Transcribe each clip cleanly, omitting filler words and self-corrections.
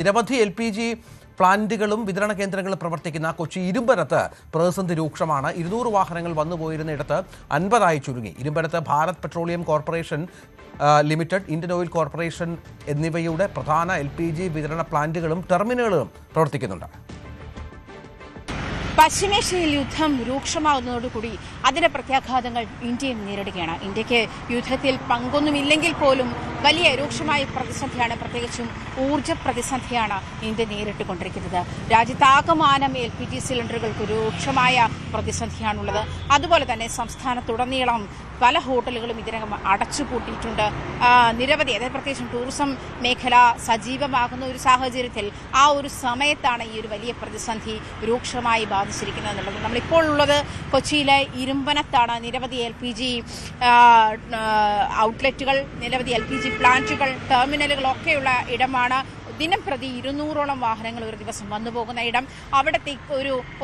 നിരവധി LPG പ്ലാന്റുകളും വിതരണ കേന്ദ്രങ്ങളും പ്രവർത്തിക്കുന്ന കൊച്ചി ഇരുമ്പനത്ത് പ്രതിസന്ധി രൂക്ഷമാണ്. 200 വാഹനങ്ങൾ വന്നുപോയിരുന്നിടത്ത് 50 ചുരുങ്ങി. ഇരുമ്പനത്ത് Bharat petroleum corporation limited, Indian oil corporation എന്നിവയുടെ പ്രധാന LPG വിതരണ പ്ലാന്റുകളും ടെർമിനലുകളും പ്രവർത്തിക്കുന്നുണ്ട്. പശ്ചിമേഷ്യയിൽ യുദ്ധം രൂക്ഷമാകുന്നതോടുകൂടി അതിന്റെ പ്രത്യാഘാതങ്ങൾ ഇന്ത്യയും നേരിടുകയാണ്. ഇന്ത്യക്ക് യുദ്ധത്തിൽ പങ്കൊന്നുമില്ലെങ്കിൽ പോലും വലിയ രൂക്ഷമായ പ്രതിസന്ധിയാണ്, പ്രത്യേകിച്ചും ഊർജ്ജ പ്രതിസന്ധിയാണ് ഇന്ത്യ നേരിട്ടുകൊണ്ടിരിക്കുന്നത്. രാജ്യത്താകമാനം LPG സിലിണ്ടറുകൾക്ക് രൂക്ഷമായ പ്രതിസന്ധിയാണുള്ളത്. അതുപോലെ തന്നെ സംസ്ഥാനത്തുടനീളം പല ഹോട്ടലുകളും ഇതിനകം അടച്ചുപൂട്ടിയിട്ടുണ്ട്. നിരവധി, അതായത് പ്രത്യേകിച്ചും ടൂറിസം മേഖല സജീവമാകുന്ന ഒരു സാഹചര്യത്തിൽ ആ ഒരു സമയത്താണ് ഈ ഒരു വലിയ പ്രതിസന്ധി രൂക്ഷമായി ബാധിച്ചിരിക്കുന്നത് എന്നുള്ളത്. നമ്മളിപ്പോൾ ഉള്ളത് കൊച്ചിയിലെ ഇരുമ്പനത്താണ്. നിരവധി LPG ഔട്ട്ലെറ്റുകൾ, നിരവധി LPG പ്ലാന്റുകൾ, ടെർമിനലുകളൊക്കെയുള്ള ഇടമാണ്. ദിനം പ്രതി 200ഓളം വാഹനങ്ങൾ ഒരു ദിവസം വന്നു പോകുന്ന ഇടം. അവിടത്തെ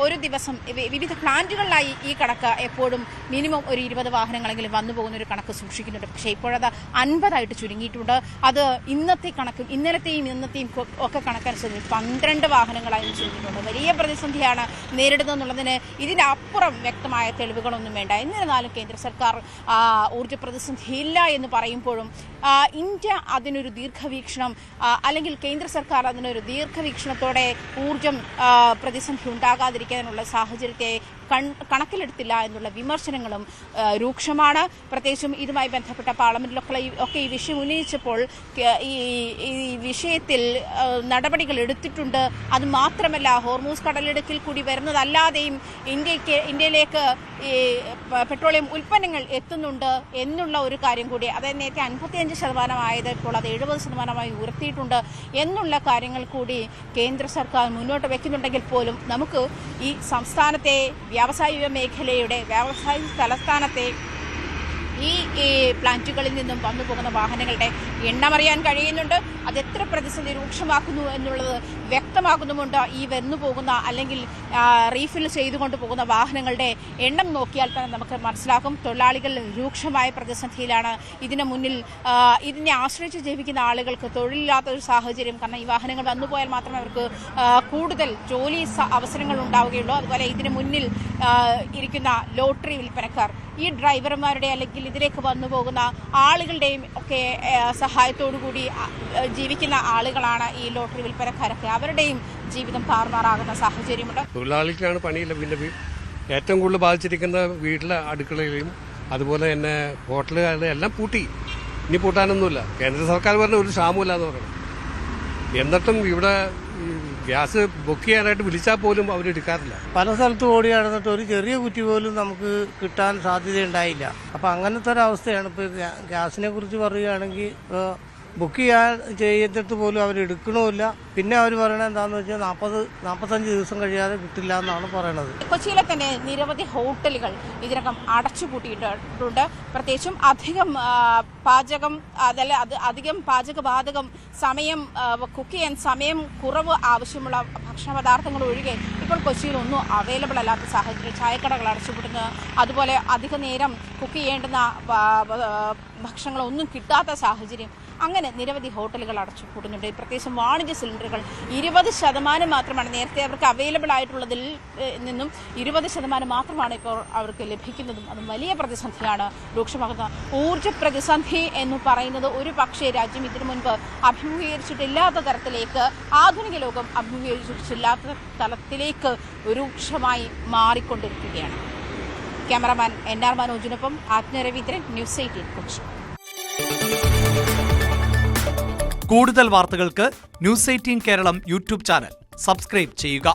ഒരു ദിവസം വിവിധ പ്ലാന്റുകളിലായി ഈ കണക്ക് എപ്പോഴും മിനിമം ഒരു 20 വാഹനങ്ങളെങ്കിലും വന്നു പോകുന്ന ഒരു കണക്ക് സൂക്ഷിക്കുന്നുണ്ട്. പക്ഷേ ഇപ്പോഴത് 50 ചുരുങ്ങിയിട്ടുണ്ട്. അത് ഇന്നത്തെ കണക്കും ഇന്നലത്തെയും ഇന്നത്തെയും ഒക്കെ കണക്കനുസരിച്ച് 12 വാഹനങ്ങളായി ചുരുങ്ങിയിട്ടുണ്ട്. വലിയ പ്രതിസന്ധിയാണ് നേരിടുന്നതെന്നുള്ളതിന് ഇതിൻ്റെ അപ്പുറം വ്യക്തമായ തെളിവുകളൊന്നും വേണ്ട. എന്നിരുന്നാലും കേന്ദ്ര സർക്കാർ ഊർജ്ജ പ്രതിസന്ധി ഇല്ല എന്ന് പറയുമ്പോഴും ഇന്ത്യ അതിനൊരു ദീർഘവീക്ഷണം, അല്ലെങ്കിൽ കേന്ദ്ര സർക്കാർ അതിനൊരു ദീർഘവീക്ഷണത്തോടെ ഊർജ്ജം പ്രതിസന്ധി ഉണ്ടാകാതിരിക്കാനുള്ള സാഹചര്യത്തെ കണക്കിലെടുത്തില്ല എന്നുള്ള വിമർശനങ്ങളും രൂക്ഷമാണ്. പ്രത്യേകിച്ചും ഇതുമായി ബന്ധപ്പെട്ട പാർലമെന്റിലൊക്കെ ഈ വിഷയം ഉന്നയിച്ചപ്പോൾ ഈ വിഷയത്തിൽ നടപടികൾ എടുത്തിട്ടുണ്ട്. അത് മാത്രമല്ല, ഹോർമൂസ് കടലിടുക്കിൽ കൂടി വരുന്നതല്ലാതെയും ഇന്ത്യയിലേക്ക് ഈ പെട്രോളിയം ഉൽപ്പന്നങ്ങൾ എത്തുന്നുണ്ട് എന്നുള്ള ഒരു കാര്യം കൂടി, അതായത് നേരത്തെ 55% ആയത് ഇപ്പോൾ അത് 70% ഉയർത്തിയിട്ടുണ്ട് എന്നുള്ള കാര്യങ്ങൾ കൂടി കേന്ദ്ര സർക്കാർ മുന്നോട്ട് വയ്ക്കുന്നുണ്ടെങ്കിൽ പോലും നമുക്ക് ഈ സംസ്ഥാനത്തെ വ്യാവസായിക മേഖലയുടെ തലസ്ഥാനത്തെ ഈ പ്ലാന്റുകളിൽ നിന്നും വന്നു പോകുന്ന വാഹനങ്ങളുടെ എണ്ണമറിയാൻ കഴിയുന്നുണ്ട്. അത് എത്ര പ്രതിസന്ധി രൂക്ഷമാക്കുന്നു എന്നുള്ളത് വ്യക്തമാക്കുന്നുമുണ്ട്. ഈ വന്നു പോകുന്ന അല്ലെങ്കിൽ റീഫിൽ ചെയ്തുകൊണ്ട് പോകുന്ന വാഹനങ്ങളുടെ എണ്ണം നോക്കിയാൽ തന്നെ നമുക്ക് മനസ്സിലാക്കും. തൊഴിലാളികൾ രൂക്ഷമായ പ്രതിസന്ധിയിലാണ്. ഇതിന് മുന്നിൽ ഇതിനെ ആശ്രയിച്ച് ജീവിക്കുന്ന ആളുകൾക്ക് തൊഴിലില്ലാത്ത ഒരു സാഹചര്യം. കാരണം ഈ വാഹനങ്ങൾ വന്നുപോയാൽ മാത്രമേ അവർക്ക് കൂടുതൽ ജോലി അവസരങ്ങൾ ഉണ്ടാവുകയുള്ളൂ. അതുപോലെ ഇതിന് മുന്നിൽ ഇരിക്കുന്ന ലോട്ടറി വിൽപ്പനക്കാർ, ഈ ഡ്രൈവർമാരുടെ അല്ലെങ്കിൽ ഇതിലേക്ക് വന്നു പോകുന്ന ആളുകളുടെയും ഒക്കെ സഹായത്തോടു കൂടി ജീവിക്കുന്ന ആളുകളാണ് ഈ ലോട്ടറി വിൽപ്പനക്കാരൊക്കെ. അവരുടെയും ജീവിതം താറുമാറാകുന്ന സാഹചര്യമുണ്ട്. തൊഴിലാളിക്കാണ് പണിയില്ല. പിന്നെ ഏറ്റവും കൂടുതൽ ബാധിച്ചിരിക്കുന്ന വീട്ടിലെ അടുക്കളയിലും അതുപോലെ തന്നെ ഹോട്ടലുകളുടെ എല്ലാം പൂട്ടി. ഇനി പൂട്ടാനൊന്നുമില്ല. കേന്ദ്ര സർക്കാർ പറഞ്ഞ ഒരു ക്ഷാമമില്ല എന്ന് പറയണം. എന്നിട്ടും ഇവിടെ ഗ്യാസ് ബുക്ക് ചെയ്യാനായിട്ട് വിളിച്ചാൽ പോലും അവരെടുക്കാറില്ല. പല സ്ഥലത്തും ഓടി നടന്നിട്ട് ഒരു ചെറിയ കുറ്റി പോലും നമുക്ക് കിട്ടാൻ സാധ്യതയുണ്ടായില്ല. അപ്പം അങ്ങനത്തെ ഒരു അവസ്ഥയാണ്. ഇപ്പോൾ ഗ്യാസിനെ കുറിച്ച് പറയുകയാണെങ്കിൽ ബുക്ക് ചെയ്തിട്ട് പോലും അവരെടുക്കണമില്ല. പിന്നെ അവർ പറയണത് എന്താണെന്ന് വെച്ചാൽ 40-45 ദിവസം കഴിയാതെ കിട്ടില്ല എന്നാണ് പറയണത്. കൊച്ചിയിലെ തന്നെ നിരവധി ഹോട്ടലുകൾ ഇതിനകം അടച്ചുപൂട്ടിയിട്ടുണ്ട്. പ്രത്യേകിച്ചും അധികം പാചകവാതകം സമയം കുക്ക് ചെയ്യാൻ സമയം കുറവ് ആവശ്യമുള്ള ഭക്ഷണപദാർത്ഥങ്ങൾ ഒഴികെ ഇപ്പോൾ കൊച്ചിയിൽ ഒന്നും അവൈലബിൾ അല്ലാത്ത സാഹചര്യം. ചായക്കടകൾ അടച്ചുപൂട്ടുന്നത്, അതുപോലെ അധിക നേരം കുക്ക് ചെയ്യേണ്ടുന്ന ഭക്ഷണങ്ങളൊന്നും കിട്ടാത്ത സാഹചര്യം. അങ്ങനെ നിരവധി ഹോട്ടലുകൾ അടച്ചുപൂട്ടുന്നുണ്ട്. പ്രത്യേകിച്ചും വാണിജ്യ സിലിണ്ടറുകൾ 20% മാത്രമാണ് നേരത്തെ അവർക്ക് അവൈലബിൾ ആയിട്ടുള്ളതിൽ നിന്നും 20% മാത്രമാണ് ഇപ്പോൾ അവർക്ക് ലഭിക്കുന്നതും. അതും വലിയ പ്രതിസന്ധിയാണ് രൂക്ഷമാകുന്നത്. ഊർജ്ജ പ്രതിസന്ധി എന്ന് പറയുന്നത് ഒരു പക്ഷേ രാജ്യം ഇതിനു മുൻപ് അഭിമുഖീകരിച്ചിട്ടില്ലാത്ത തരത്തിലേക്ക്, ആധുനിക ലോകം അഭിമുഖീകരിച്ചിട്ടില്ലാത്ത തലത്തിലേക്ക് രൂക്ഷമായി മാറിക്കൊണ്ടിരിക്കുകയാണ്. ക്യാമറമാൻ NR മനോജിനൊപ്പം ആജ്ഞ രവീന്ദ്രൻ, ന്യൂസ് 18 കൊച്ചി. കൂടുതൽ വാർത്തകൾക്ക് news 18 Keralam YouTube channel subscribe ചെയ്യുക.